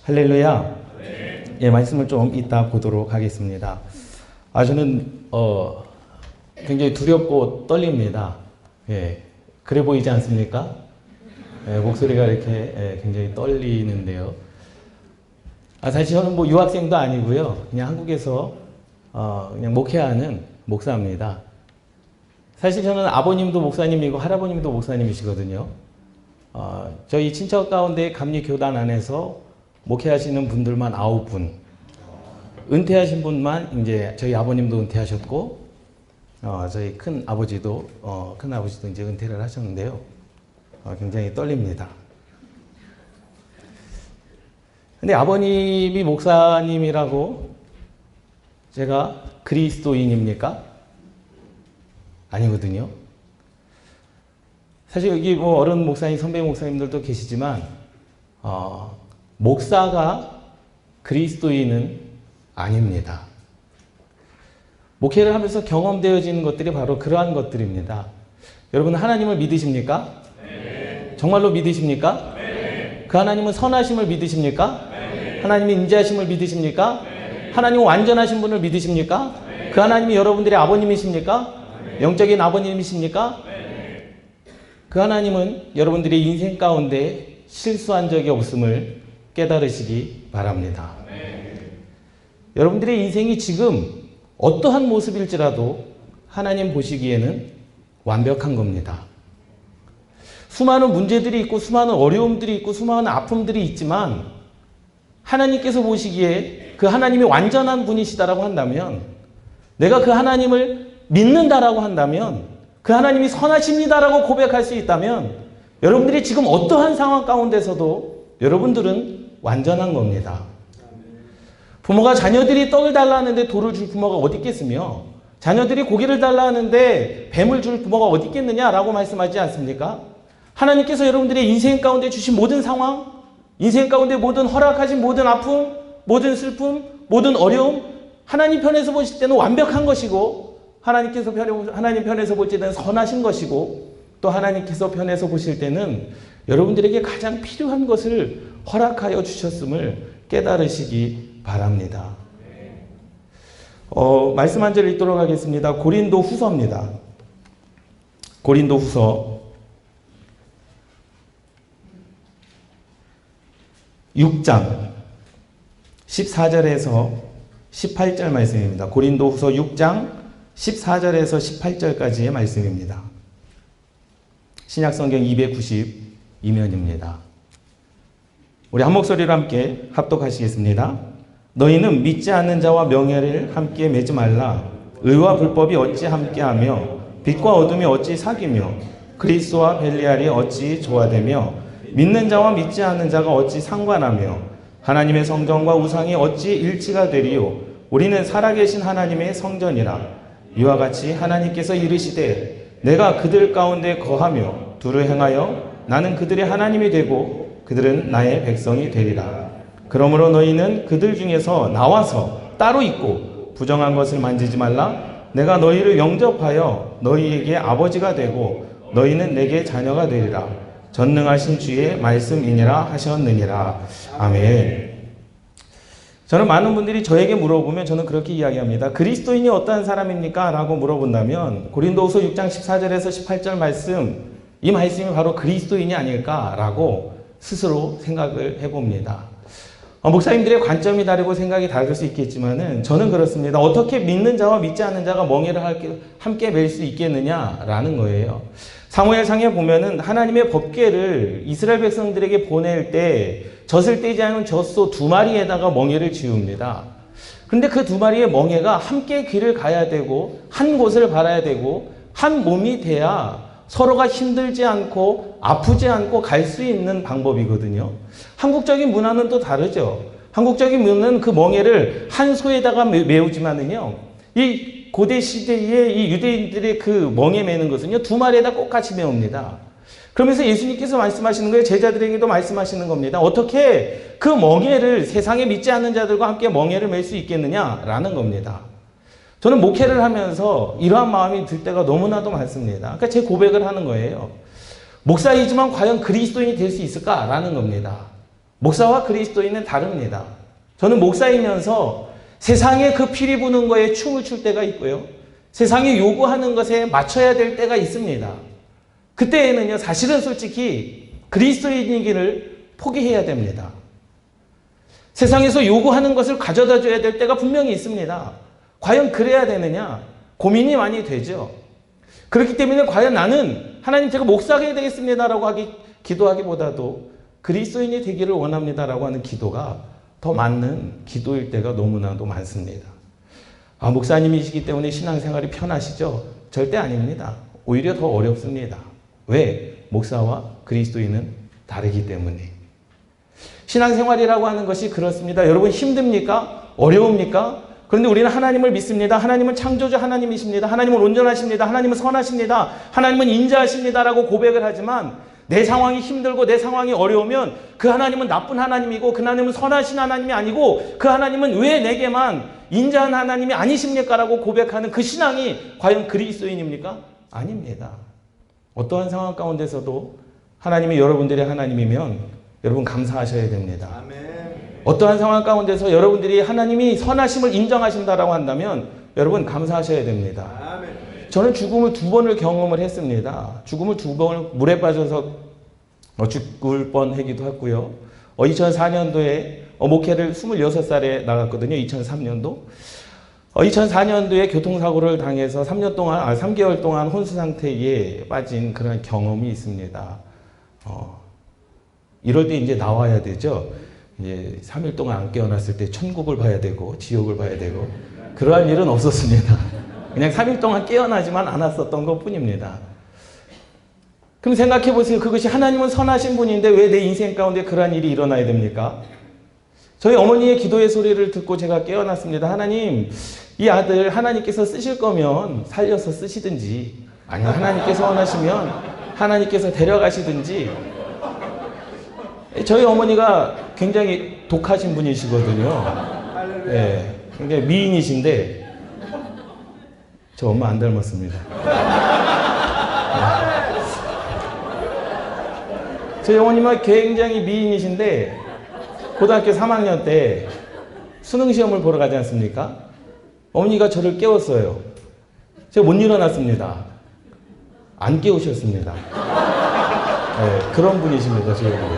할렐루야. 예, 말씀을 좀 이따 보도록 하겠습니다. 저는 굉장히 두렵고 떨립니다. 예, 그래 보이지 않습니까? 예, 목소리가 이렇게 굉장히 떨리는데요. 사실 저는 뭐 유학생도 아니고요. 그냥 한국에서 그냥 목회하는 목사입니다. 사실 저는 아버님도 목사님이고 할아버님도 목사님이시거든요. 저희 친척 가운데 감리 교단 안에서 목회하시는 분들만 9분, 은퇴하신 분만 이제 저희 아버님도 은퇴하셨고, 저희 큰 아버지도 이제 은퇴를 하셨는데요. 굉장히 떨립니다. 근데 아버님이 목사님이라고 제가 그리스도인입니까? 아니거든요. 사실 여기 뭐 어른 목사님, 선배 목사님들도 계시지만, 목사가 그리스도인은 아닙니다. 목회를 하면서 경험되어지는 것들이 바로 그러한 것들입니다. 여러분, 하나님을 믿으십니까? 네. 정말로 믿으십니까? 네. 그 하나님은 선하심을 믿으십니까? 네. 하나님의 인자하심을 믿으십니까? 네. 하나님은 완전하신 분을 믿으십니까? 네. 그 하나님이 여러분들의 아버님이십니까? 네. 영적인 아버님이십니까? 네. 그 하나님은 여러분들의 인생 가운데 실수한 적이 없음을 깨달으시기 바랍니다. 여러분들의 인생이 지금 어떠한 모습일지라도 하나님 보시기에는 완벽한 겁니다. 수많은 문제들이 있고 수많은 어려움들이 있고 수많은 아픔들이 있지만 하나님께서 보시기에 그 하나님이 완전한 분이시다라고 한다면, 내가 그 하나님을 믿는다라고 한다면, 그 하나님이 선하십니다라고 고백할 수 있다면, 여러분들이 지금 어떠한 상황 가운데서도 여러분들은 완전한 겁니다. 부모가 자녀들이 떡을 달라 하는데 돌을 줄 부모가 어디 있겠으며, 자녀들이 고기를 달라 하는데 뱀을 줄 부모가 어디 있겠느냐라고 말씀하지 않습니까? 하나님께서 여러분들의 인생 가운데 주신 모든 상황, 인생 가운데 모든 허락하신 모든 아픔, 모든 슬픔, 모든 어려움, 하나님 편에서 보실 때는 완벽한 것이고, 하나님 편에서 볼 때는 선하신 것이고, 또 하나님께서 편에서 보실 때는 여러분들에게 가장 필요한 것을 허락하여 주셨음을 깨달으시기 바랍니다. 말씀 한 절 읽도록 하겠습니다. 고린도 후서입니다. 고린도 후서 6장 14절에서 18절 말씀입니다. 고린도 후서 6장 14절에서 18절까지의 말씀입니다. 신약성경 292면입니다. 우리 한 목소리로 함께 합독하시겠습니다. 너희는 믿지 않는 자와 명예를 함께 맺지 말라. 의와 불법이 어찌 함께하며 빛과 어둠이 어찌 사귀며 그리스도와 벨리알이 어찌 조화되며 믿는 자와 믿지 않는 자가 어찌 상관하며 하나님의 성전과 우상이 어찌 일치가 되리요. 우리는 살아계신 하나님의 성전이라. 이와 같이 하나님께서 이르시되 내가 그들 가운데 거하며 두루 행하여 나는 그들의 하나님이 되고 그들은 나의 백성이 되리라. 그러므로 너희는 그들 중에서 나와서 따로 있고 부정한 것을 만지지 말라. 내가 너희를 영접하여 너희에게 아버지가 되고 너희는 내게 자녀가 되리라. 전능하신 주의 말씀이니라 하셨느니라. 아멘. 저는 많은 분들이 저에게 물어보면 저는 그렇게 이야기합니다. 그리스도인이 어떠한 사람입니까? 라고 물어본다면 고린도후서 6장 14절에서 18절 말씀, 이 말씀이 바로 그리스도인이 아닐까라고 스스로 생각을 해봅니다. 목사님들의 관점이 다르고 생각이 다를 수 있겠지만은 저는 그렇습니다. 어떻게 믿는 자와 믿지 않는 자가 멍에를 함께 맬 수 있겠느냐라는 거예요. 사무엘상에 보면은 하나님의 법궤를 이스라엘 백성들에게 보낼 때 젖을 떼지 않은 젖소 2마리에다가 멍에를 지웁니다. 그런데 그 2마리의 멍에가 함께 길을 가야 되고 한 곳을 바라야 되고 한 몸이 돼야 서로가 힘들지 않고 아프지 않고 갈 수 있는 방법이거든요. 한국적인 문화는 또 다르죠. 한국적인 문화는 그 멍에를 한 소에다가 메우지만은요, 이 고대 시대에 이 유대인들의 그 멍에 매는 것은요 2마리에다 똑같이 메웁니다. 그러면서 예수님께서 말씀하시는 거예요. 제자들에게도 말씀하시는 겁니다. 어떻게 그 멍에를 세상에 믿지 않는 자들과 함께 멍에를 맬 수 있겠느냐라는 겁니다. 저는 목회를 하면서 이러한 마음이 들 때가 너무나도 많습니다. 그러니까 제 고백을 하는 거예요. 목사이지만 과연 그리스도인이 될 수 있을까라는 겁니다. 목사와 그리스도인은 다릅니다. 저는 목사이면서 세상에 그 피리 부는 거에 춤을 출 때가 있고요. 세상이 요구하는 것에 맞춰야 될 때가 있습니다. 그때에는요, 사실은 솔직히 그리스도인이기를 포기해야 됩니다. 세상에서 요구하는 것을 가져다 줘야 될 때가 분명히 있습니다. 과연 그래야 되느냐? 고민이 많이 되죠. 그렇기 때문에 과연 나는 하나님 제가 목사가 되겠습니다라고 기도하기보다도 그리스도인이 되기를 원합니다라고 하는 기도가 더 맞는 기도일 때가 너무나도 많습니다. 목사님이시기 때문에 신앙생활이 편하시죠? 절대 아닙니다. 오히려 더 어렵습니다. 왜? 목사와 그리스도인은 다르기 때문에. 신앙생활이라고 하는 것이 그렇습니다. 여러분 힘듭니까? 어려웁니까? 그런데 우리는 하나님을 믿습니다. 하나님은 창조주 하나님이십니다. 하나님은 온전하십니다. 하나님은 선하십니다. 하나님은 인자하십니다라고 고백을 하지만 내 상황이 힘들고 내 상황이 어려우면 그 하나님은 나쁜 하나님이고 그 하나님은 선하신 하나님이 아니고 그 하나님은 왜 내게만 인자한 하나님이 아니십니까? 라고 고백하는 그 신앙이 과연 그리스도인입니까? 아닙니다. 어떠한 상황 가운데서도 하나님이 여러분들의 하나님이면 여러분 감사하셔야 됩니다. 아멘. 어떠한 상황 가운데서 여러분들이 하나님이 선하심을 인정하신다라고 한다면 여러분 감사하셔야 됩니다. 아멘. 저는 죽음을 2번을 경험을 했습니다. 죽음을 2번 물에 빠져서 죽을 뻔하기도 했고요. 2004년도에 목회를 26살에 나갔거든요. 2003년도. 2004년도에 교통사고를 당해서 3개월 동안 혼수 상태에 빠진 그런 경험이 있습니다. 이럴 때 이제 나와야 되죠. 이제 3일 동안 안 깨어났을 때 천국을 봐야 되고 지옥을 봐야 되고 그러한 일은 없었습니다. 그냥 3일 동안 깨어나지만 않았었던 것 뿐입니다. 그럼 생각해 보세요. 그것이 하나님은 선하신 분인데 왜 내 인생 가운데 그러한 일이 일어나야 됩니까? 저희 어머니의 기도의 소리를 듣고 제가 깨어났습니다. 하나님, 이 아들 하나님께서 쓰실 거면 살려서 쓰시든지 아니면 하나님께서 원하시면 하나님께서 데려가시든지. 저희 어머니가 굉장히 독하신 분이시거든요. 네, 굉장히 미인이신데 저 엄마 안 닮았습니다. 저희 어머님은 굉장히 미인이신데 고등학교 3학년 때 수능시험을 보러 가지 않습니까? 어머니가 저를 깨웠어요. 제가 못 일어났습니다. 안 깨우셨습니다. 네, 그런 분이십니다. 저희 어머니.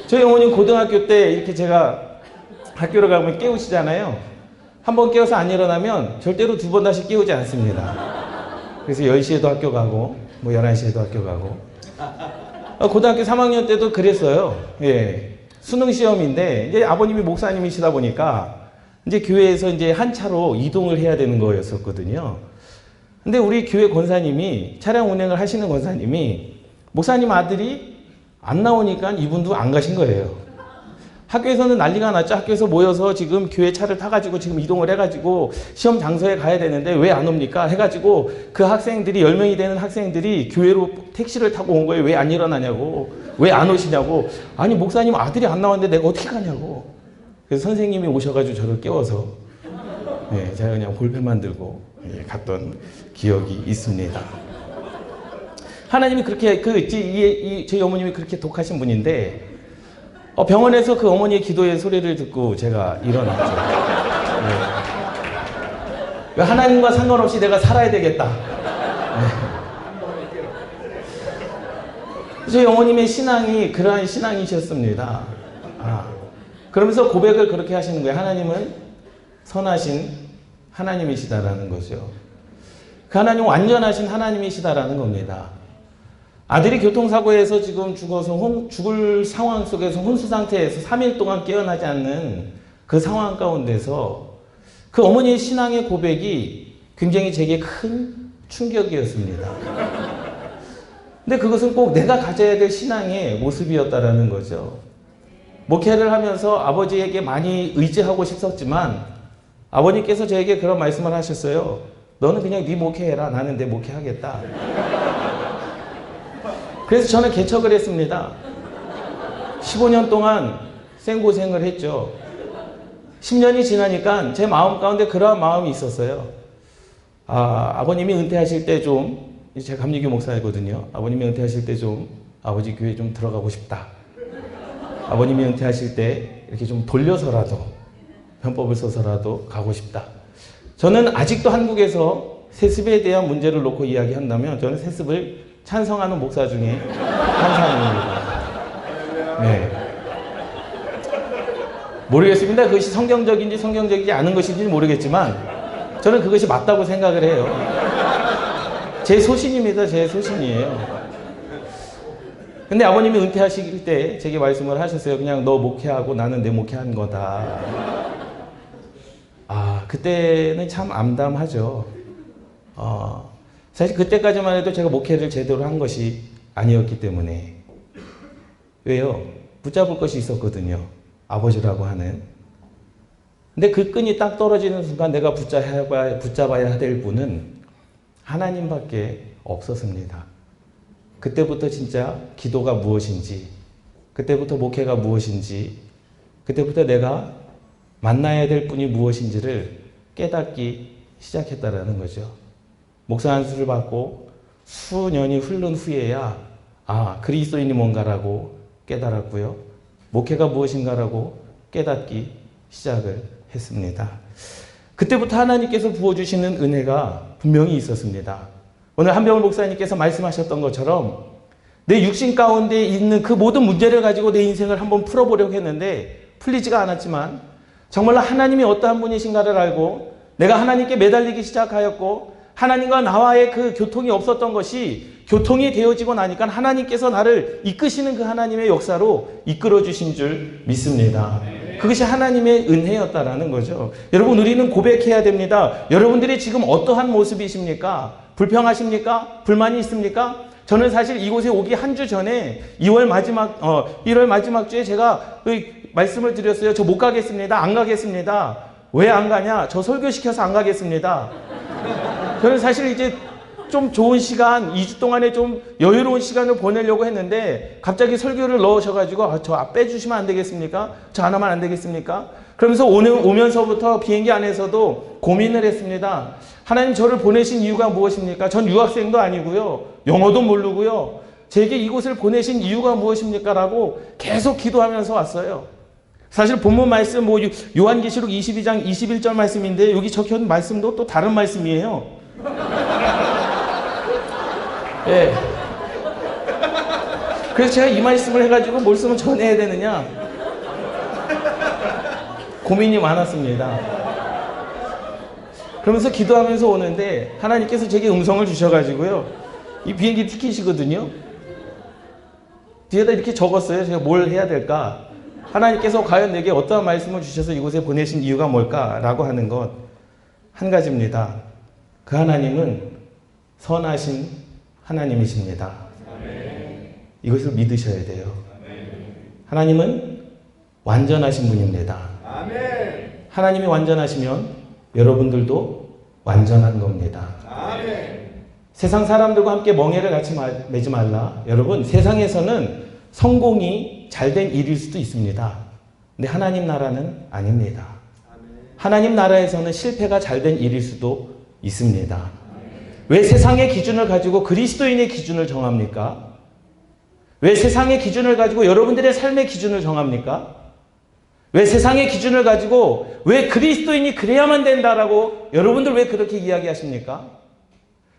저희 어머니는 고등학교 때 이렇게 제가 학교를 가면 깨우시잖아요. 한 번 깨워서 안 일어나면 절대로 2번 다시 깨우지 않습니다. 그래서 10시에도 학교 가고 뭐 11시에도 학교 가고 고등학교 3학년 때도 그랬어요. 예. 수능 시험인데 이제 아버님이 목사님이시다 보니까 이제 교회에서 이제 한 차로 이동을 해야 되는 거였었거든요. 근데 우리 교회 권사님이 차량 운행을 하시는 권사님이 목사님 아들이 안 나오니까 이분도 안 가신 거예요. 학교에서는 난리가 났죠. 학교에서 모여서 지금 교회 차를 타가지고 지금 이동을 해가지고 시험 장소에 가야 되는데 왜 안 옵니까? 해가지고 그 학생들이 10명이 되는 학생들이 교회로 택시를 타고 온 거예요. 왜 안 일어나냐고. 왜 안 오시냐고. 아니 목사님 아들이 안 나왔는데 내가 어떻게 가냐고. 그래서 선생님이 오셔가지고 저를 깨워서 예, 제가 그냥 볼펜만 들고 예, 갔던 기억이 있습니다. 하나님이 그렇게 저희 어머님이 그렇게 독하신 분인데 병원에서 그 어머니의 기도의 소리를 듣고 제가 일어났죠. 네. 하나님과 상관없이 내가 살아야 되겠다. 네. 저희 어머님의 신앙이 그러한 신앙이셨습니다. 그러면서 고백을 그렇게 하시는 거예요. 하나님은 선하신 하나님이시다라는 거죠. 그 하나님은 완전하신 하나님이시다라는 겁니다. 아들이 교통사고에서 지금 죽어서 죽을 상황 속에서 혼수 상태에서 3일 동안 깨어나지 않는 그 상황 가운데서 그 어머니의 신앙의 고백이 굉장히 제게 큰 충격이었습니다. 근데 그것은 꼭 내가 가져야 될 신앙의 모습이었다라는 거죠. 목회를 하면서 아버지에게 많이 의지하고 싶었지만 아버님께서 저에게 그런 말씀을 하셨어요. 너는 그냥 네 목회해라. 나는 내 목회하겠다. 그래서 저는 개척을 했습니다. 15년 동안 생고생을 했죠. 10년이 지나니까 제 마음 가운데 그러한 마음이 있었어요. 아버님이 은퇴하실 때 좀, 제가 감리교 목사이거든요. 아버님이 은퇴하실 때 좀 아버지 교회 좀 들어가고 싶다. 아버님이 은퇴하실 때 이렇게 좀 돌려서라도 편법을 써서라도 가고 싶다. 저는 아직도 한국에서 세습에 대한 문제를 놓고 이야기한다면 저는 세습을 찬성하는 목사 중에 한 사람입니다. 네. 모르겠습니다. 그것이 성경적인지 성경적이지 않은 것인지 모르겠지만 저는 그것이 맞다고 생각을 해요. 제 소신입니다. 제 소신이에요. 근데 아버님이 은퇴하실 때 제게 말씀을 하셨어요. 그냥 너 목회하고 나는 내 목회한 거다. 그때는 참 암담하죠. 사실 그때까지만 해도 제가 목회를 제대로 한 것이 아니었기 때문에. 왜요? 붙잡을 것이 있었거든요. 아버지라고 하는. 근데 그 끈이 딱 떨어지는 순간 내가 붙잡아야 될 분은 하나님밖에 없었습니다. 그때부터 진짜 기도가 무엇인지, 그때부터 목회가 무엇인지, 그때부터 내가 만나야 될 분이 무엇인지를 깨닫기 시작했다라는 거죠. 목사 안수를 받고 수년이 흐른 후에야 그리스도인이 뭔가라고 깨달았고요. 목회가 무엇인가라고 깨닫기 시작을 했습니다. 그때부터 하나님께서 부어주시는 은혜가 분명히 있었습니다. 오늘 한병훈 목사님께서 말씀하셨던 것처럼 내 육신 가운데 있는 그 모든 문제를 가지고 내 인생을 한번 풀어보려고 했는데 풀리지가 않았지만 정말로 하나님이 어떠한 분이신가를 알고 내가 하나님께 매달리기 시작하였고 하나님과 나와의 그 교통이 없었던 것이 교통이 되어지고 나니까 하나님께서 나를 이끄시는 그 하나님의 역사로 이끌어 주신 줄 믿습니다. 그것이 하나님의 은혜였다라는 거죠. 여러분, 우리는 고백해야 됩니다. 여러분들이 지금 어떠한 모습이십니까? 불평하십니까? 불만이 있습니까? 저는 사실 이곳에 오기 한 주 전에 1월 마지막 주에 제가 말씀을 드렸어요. 저 못 가겠습니다. 안 가겠습니다. 왜 안 가냐? 저 설교시켜서 안 가겠습니다. 저는 사실 이제 좀 좋은 시간, 2주 동안에 좀 여유로운 시간을 보내려고 했는데 갑자기 설교를 넣으셔가지고 저 빼주시면 안 되겠습니까? 저 안 하면 안 되겠습니까? 그러면서 오면서부터 비행기 안에서도 고민을 했습니다. 하나님, 저를 보내신 이유가 무엇입니까? 전 유학생도 아니고요. 영어도 모르고요. 제게 이곳을 보내신 이유가 무엇입니까? 라고 계속 기도하면서 왔어요. 사실 본문 말씀 요한계시록 22장 21절 말씀인데 여기 적혀있는 말씀도 또 다른 말씀이에요. 네. 그래서 제가 이 말씀을 해가지고 말씀을 전해야 되느냐 고민이 많았습니다. 그러면서 기도하면서 오는데 하나님께서 제게 음성을 주셔가지고요. 이 비행기 티켓이거든요. 뒤에다 이렇게 적었어요. 제가 뭘 해야 될까? 하나님께서 과연 내게 어떠한 말씀을 주셔서 이곳에 보내신 이유가 뭘까라고 하는 것 한 가지입니다. 그 하나님은 선하신 하나님이십니다. 이것을 믿으셔야 돼요. 하나님은 완전하신 분입니다. 하나님이 완전하시면 여러분들도 완전한 겁니다. 세상 사람들과 함께 멍에를 같이 매지 말라. 여러분, 세상에서는 성공이 잘된 일일 수도 있습니다. 근데 하나님 나라는 아닙니다. 하나님 나라에서는 실패가 잘된 일일 수도 있습니다. 왜 세상의 기준을 가지고 그리스도인의 기준을 정합니까? 왜 세상의 기준을 가지고 여러분들의 삶의 기준을 정합니까? 왜 세상의 기준을 가지고 왜 그리스도인이 그래야만 된다라고 여러분들 왜 그렇게 이야기하십니까?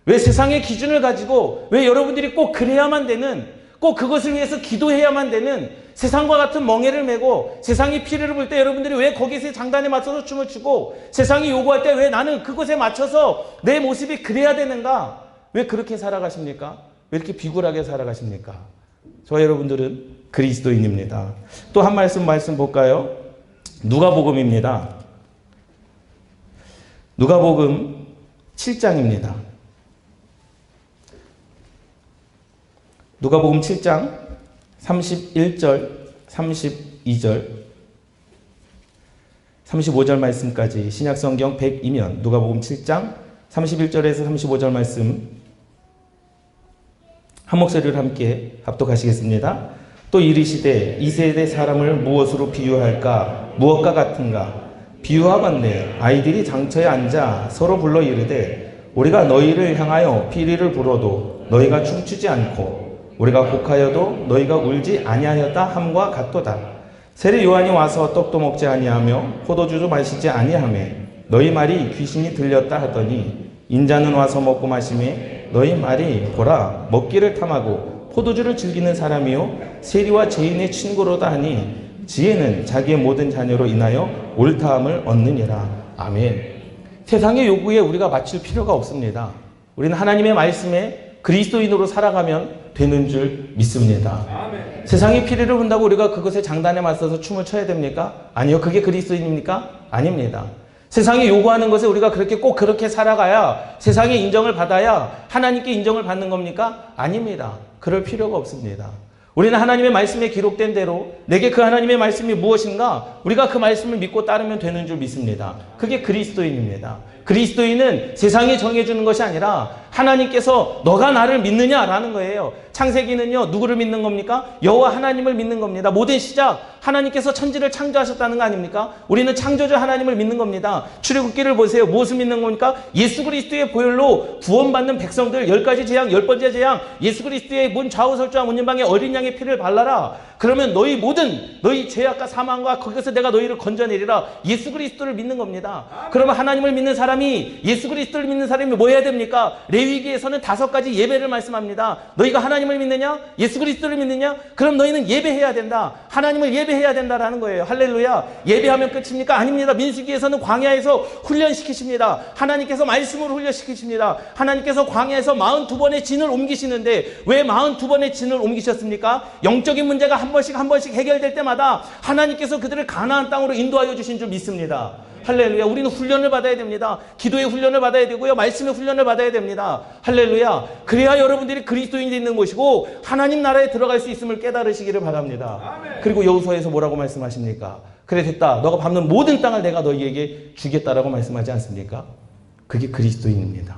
왜 세상의 기준을 가지고 왜 여러분들이 꼭 그래야만 되는, 꼭 그것을 위해서 기도해야만 되는 세상과 같은 멍에를 메고 세상이 피를 불 때 여러분들이 왜 거기서 장단에 맞춰서 춤을 추고 세상이 요구할 때 왜 나는 그것에 맞춰서 내 모습이 그래야 되는가? 왜 그렇게 살아가십니까? 왜 이렇게 비굴하게 살아가십니까? 저와 여러분들은 그리스도인입니다. 또 한 말씀 볼까요? 누가복음입니다. 누가복음 7장입니다. 누가복음 7장 31절, 32절, 35절 말씀까지 신약성경 100이면 누가복음 7장 31절에서 35절 말씀 한 목소리로 함께 합독하시겠습니다. 또 이르시되 이 세대 사람을 무엇으로 비유할까? 무엇과 같은가? 비유하건대 아이들이 장터에 앉아 서로 불러 이르되 우리가 너희를 향하여 피리를 불어도 너희가 춤추지 않고 우리가 곡하여도 너희가 울지 아니하였다 함과 같도다. 세례 요한이 와서 떡도 먹지 아니하며 포도주도 마시지 아니하며 너희 말이 귀신이 들렸다 하더니 인자는 와서 먹고 마시매 너희 말이 보라 먹기를 탐하고 포도주를 즐기는 사람이요 세리와 죄인의 친구로다 하니 지혜는 자기의 모든 자녀로 인하여 옳다함을 얻느니라. 아멘. 세상의 요구에 우리가 맞출 필요가 없습니다. 우리는 하나님의 말씀에 그리스도인으로 살아가면 되는 줄 믿습니다. 아멘. 세상의 피리를 본다고 우리가 그것에 장단에 맞서서 춤을 춰야 됩니까? 아니요. 그게 그리스도인입니까? 아닙니다. 세상이 요구하는 것에 우리가 꼭 그렇게 살아가야 세상의 인정을 받아야 하나님께 인정을 받는 겁니까? 아닙니다. 그럴 필요가 없습니다. 우리는 하나님의 말씀에 기록된 대로 내게 그 하나님의 말씀이 무엇인가? 우리가 그 말씀을 믿고 따르면 되는 줄 믿습니다. 그게 그리스도인입니다. 그리스도인은 세상이 정해주는 것이 아니라 하나님께서 너가 나를 믿느냐라는 거예요. 창세기는요, 누구를 믿는 겁니까? 여호와 하나님을 믿는 겁니다. 모든 시작, 하나님께서 천지를 창조하셨다는 거 아닙니까? 우리는 창조주 하나님을 믿는 겁니다. 출애굽기를 보세요. 무엇을 믿는 겁니까? 예수 그리스도의 보혈로 구원받는 백성들 10가지 재앙, 10번째 재앙, 예수 그리스도의 문 좌우설주와 문연방에 어린 양의 피를 발라라. 그러면 너희 죄악과 사망과 거기서 내가 너희를 건져내리라. 예수 그리스도를 믿는 겁니다. 그러면 하나님을 믿는 사람이, 예수 그리스도를 믿는 사람이 뭐 해야 됩니까? 레위기에서는 5가지 예배를 말씀합니다. 너희가 하나님을 믿느냐? 예수 그리스도를 믿느냐? 그럼 너희는 예배해야 된다. 하나님을 예배해야 된다라는 거예요. 할렐루야. 예배하면 끝입니까? 아닙니다. 민수기에서는 광야에서 훈련시키십니다. 하나님께서 말씀으로 훈련시키십니다. 하나님께서 광야에서 42번의 진을 옮기시는데 왜 42번의 진을 옮기셨습니까? 영적인 문제가 한 번씩 해결될 때마다 하나님께서 그들을 가나안 땅으로 인도하여 주신 줄 믿습니다. 할렐루야. 우리는 훈련을 받아야 됩니다. 기도의 훈련을 받아야 되고요. 말씀의 훈련을 받아야 됩니다. 할렐루야. 그래야 여러분들이 그리스도인이 있는 것이고 하나님 나라에 들어갈 수 있음을 깨달으시기를 바랍니다. 아멘. 그리고 여호수아에서 뭐라고 말씀하십니까? 그래 됐다. 너가 밟는 모든 땅을 내가 너희에게 주겠다라고 말씀하지 않습니까? 그게 그리스도인입니다.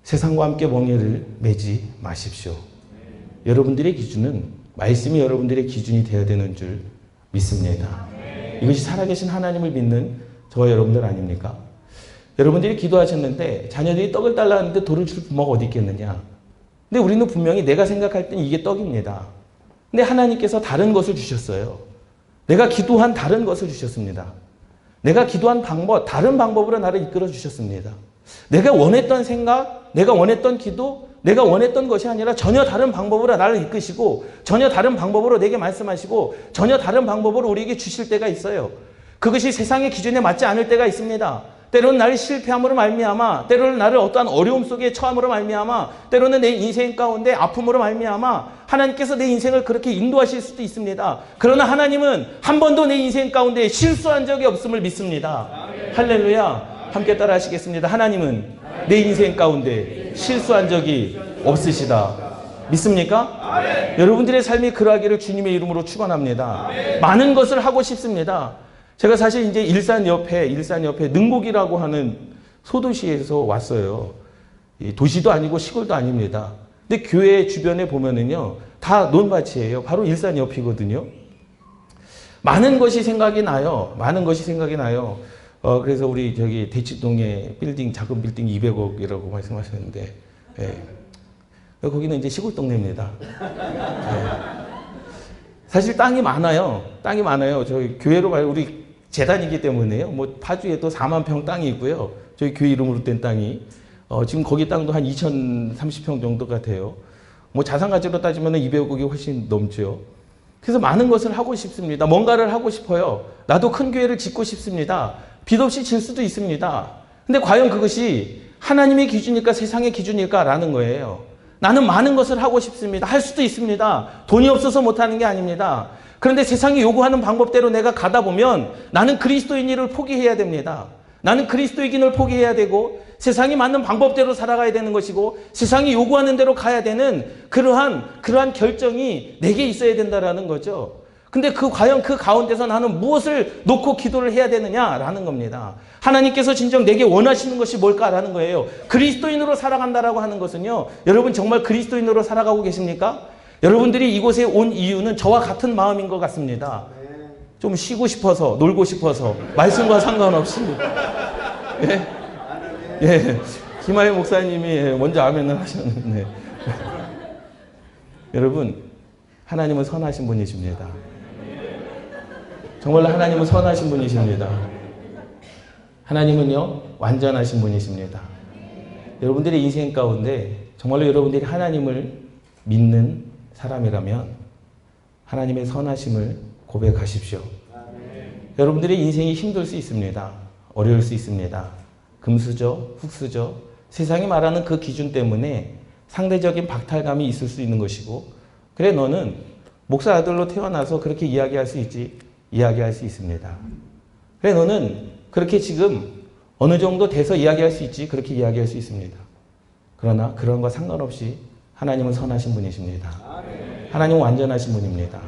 세상과 함께 멍에를 매지 마십시오. 여러분들의 기준은 말씀이 여러분들의 기준이 되어야 되는 줄 믿습니다. 이것이 살아계신 하나님을 믿는 저와 여러분들 아닙니까? 여러분들이 기도하셨는데 자녀들이 떡을 달라는데 돌을 줄 부모가 어디 있겠느냐? 근데 우리는 분명히 내가 생각할 땐 이게 떡입니다. 근데 하나님께서 다른 것을 주셨어요. 내가 기도한 다른 것을 주셨습니다. 내가 기도한 방법, 다른 방법으로 나를 이끌어 주셨습니다. 내가 원했던 생각, 내가 원했던 기도, 내가 원했던 것이 아니라 전혀 다른 방법으로 나를 이끄시고 전혀 다른 방법으로 내게 말씀하시고 전혀 다른 방법으로 우리에게 주실 때가 있어요. 그것이 세상의 기준에 맞지 않을 때가 있습니다. 때로는 나를 실패함으로 말미암아, 때로는 나를 어떠한 어려움 속에 처함으로 말미암아, 때로는 내 인생 가운데 아픔으로 말미암아 하나님께서 내 인생을 그렇게 인도하실 수도 있습니다. 그러나 하나님은 한 번도 내 인생 가운데 실수한 적이 없음을 믿습니다. 할렐루야. 함께 따라 하시겠습니다. 하나님은 내 인생 가운데 실수한 적이 없으시다. 믿습니까? 아멘. 여러분들의 삶이 그러하기를 주님의 이름으로 축원합니다. 아멘. 많은 것을 하고 싶습니다. 제가 사실 이제 일산 옆에 능곡이라고 하는 소도시에서 왔어요. 도시도 아니고 시골도 아닙니다. 근데 교회 주변에 보면은요, 다 논밭이에요. 바로 일산 옆이거든요. 많은 것이 생각이 나요. 그래서 우리 저기 대치동에 작은 빌딩 200억이라고 말씀하셨는데, 예. 거기는 이제 시골 동네입니다. 예. 사실 땅이 많아요. 저희 교회로 말고 우리 재단이기 때문에요. 뭐 파주에도 4만 평 땅이 있고요. 저희 교회 이름으로 된 땅이. 지금 거기 땅도 한 2,030평 정도가 돼요. 뭐 자산 가치로 따지면 200억이 훨씬 넘죠. 그래서 많은 것을 하고 싶습니다. 뭔가를 하고 싶어요. 나도 큰 교회를 짓고 싶습니다. 빚 없이 질 수도 있습니다. 근데 과연 그것이 하나님의 기준일까 세상의 기준일까라는 거예요. 나는 많은 것을 하고 싶습니다. 할 수도 있습니다. 돈이 없어서 못하는 게 아닙니다. 그런데 세상이 요구하는 방법대로 내가 가다 보면 나는 그리스도인을 포기해야 됩니다. 나는 그리스도인을 포기해야 되고 세상이 맞는 방법대로 살아가야 되는 것이고 세상이 요구하는 대로 가야 되는 그러한 결정이 내게 있어야 된다라는 거죠. 근데 과연 그 가운데서 나는 무엇을 놓고 기도를 해야 되느냐라는 겁니다. 하나님께서 진정 내게 원하시는 것이 뭘까라는 거예요. 그리스도인으로 살아간다라고 하는 것은요. 여러분 정말 그리스도인으로 살아가고 계십니까? 여러분들이 이곳에 온 이유는 저와 같은 마음인 것 같습니다. 좀 쉬고 싶어서, 놀고 싶어서, 말씀과 상관없이. 예? 예. 김하혜 목사님이 먼저 아멘을 하셨는데. 여러분, 하나님은 선하신 분이십니다. 정말로 하나님은 선하신 분이십니다. 하나님은요, 완전하신 분이십니다. 여러분들의 인생 가운데 정말로 여러분들이 하나님을 믿는 사람이라면 하나님의 선하심을 고백하십시오. 여러분들의 인생이 힘들 수 있습니다. 어려울 수 있습니다. 금수저, 흙수저, 세상이 말하는 그 기준 때문에 상대적인 박탈감이 있을 수 있는 것이고, 그래 너는 목사 아들로 태어나서 그렇게 이야기할 수 있지, 이야기할 수 있습니다. 그래 너는 그렇게 지금 어느 정도 돼서 이야기할 수 있지, 그렇게 이야기할 수 있습니다. 그러나 그런 거 상관없이 하나님은 선하신 분이십니다. 하나님은 완전하신 분입니다.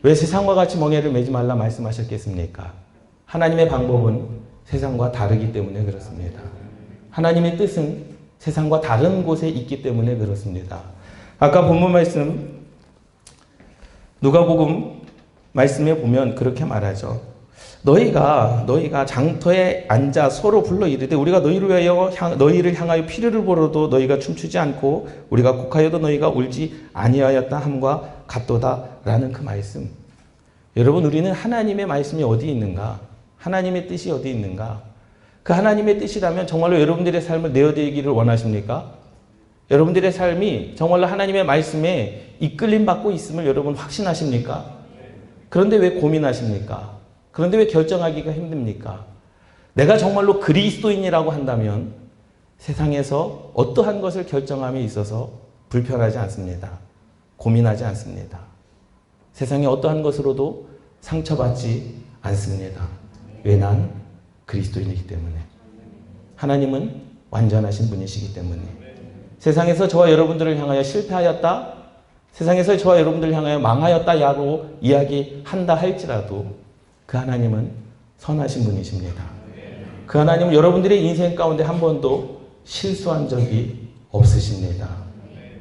왜 세상과 같이 멍에를 매지 말라 말씀하셨겠습니까? 하나님의 방법은 세상과 다르기 때문에 그렇습니다. 하나님의 뜻은 세상과 다른 곳에 있기 때문에 그렇습니다. 아까 본문 말씀 누가복음 말씀에 보면 그렇게 말하죠. 너희가 장터에 앉아 서로 불러 이르되 우리가 너희를 향하여 피르를 보러도 너희가 춤추지 않고 우리가 곡하여도 너희가 울지 아니하였다 함과 같도다라는 그 말씀. 여러분, 우리는 하나님의 말씀이 어디 있는가? 하나님의 뜻이 어디 있는가? 그 하나님의 뜻이라면 정말로 여러분들의 삶을 내어드리기를 원하십니까? 여러분들의 삶이 정말로 하나님의 말씀에 이끌림 받고 있음을 여러분 확신하십니까? 그런데 왜 고민하십니까? 그런데 왜 결정하기가 힘듭니까? 내가 정말로 그리스도인이라고 한다면 세상에서 어떠한 것을 결정함에 있어서 불편하지 않습니다. 고민하지 않습니다. 세상의 어떠한 것으로도 상처받지 않습니다. 왜? 난 그리스도인이기 때문에. 하나님은 완전하신 분이시기 때문에. 세상에서 저와 여러분들을 향하여 실패하였다, 세상에서 저와 여러분들을 향하여 망하였다라고 이야기한다 할지라도 그 하나님은 선하신 분이십니다. 그 하나님은 여러분들의 인생 가운데 한 번도 실수한 적이 없으십니다.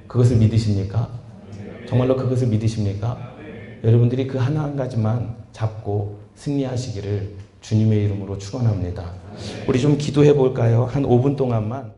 그것을 믿으십니까? 정말로 그것을 믿으십니까? 여러분들이 그 하나 한 가지만 잡고 승리하시기를 주님의 이름으로 축원합니다. 우리 좀 기도해 볼까요? 한 5분 동안만.